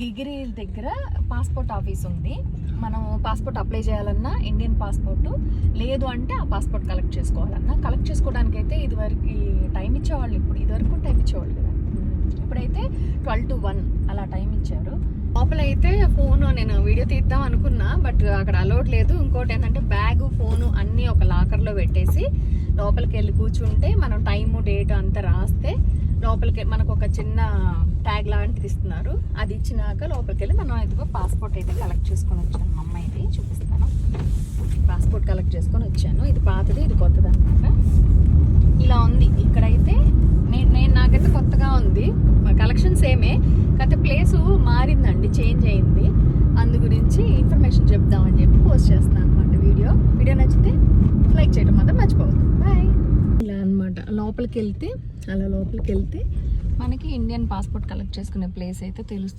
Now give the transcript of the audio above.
గిగిరి దగ్గర passport office ఉంది. మనం పాస్పోర్ట్ అప్లై చేయాలన్నా ఇండియన్ పాస్పోర్ట్, లేదు అంటే ఆ పాస్పోర్ట్ కలెక్ట్ చేసుకోవాలన్నా. కలెక్ట్ చేసుకోవడానికి అయితే ఇదివరకు టైం ఇచ్చేవాళ్ళు, ఇదివరకు టైం ఇచ్చేవాళ్ళు కదా, ఇప్పుడైతే 12 to 1 అలా టైం ఇచ్చారు. లోపల అయితే ఫోన్ నేను వీడియో తీద్దాం అనుకున్నా, బట్ అక్కడ అలౌడ్ లేదు. ఇంకోటి ఏంటంటే బ్యాగ్, ఫోను అన్నీ ఒక లాకర్లో పెట్టేసి లోపలికి వెళ్ళి కూర్చుంటే మనం టైము డేట్ అంతా రాస్తే లోపలికి మనకు ఒక చిన్న ట్యాగ్ లాంటిది ఇస్తున్నారు. అది ఇచ్చినాక లోపలికి వెళ్ళి మనం అయితే పాస్పోర్ట్ అయితే కలెక్ట్ చేసుకొని వచ్చాను. మా అమ్మాయిది చూపిస్తాను. పాస్పోర్ట్ కలెక్ట్ చేసుకొని వచ్చాను. ఇది పాతది, ఇది కొత్తది అనమాట. ఇలా ఉంది ఇక్కడైతే. నాకైతే కొత్తగా ఉంది. కలెక్షన్ సేమే, కాకపోతే ప్లేసు మారిందండి, చేంజ్ అయింది. అందు గురించి ఇన్ఫర్మేషన్ చెప్దామని చెప్పి పోస్ట్ చేస్తున్నాను అనమాట. వీడియో నచ్చితే లైక్ చేయడం మాత్రం మర్చిపోవద్దు. బాయ్. ఇలా అనమాట. లోపలికి వెళ్తే మనకి ఇండియన్ పాస్పోర్ట్ కలెక్ట్ చేసుకునే ప్లేస్ అయితే తెలుస్తుంది.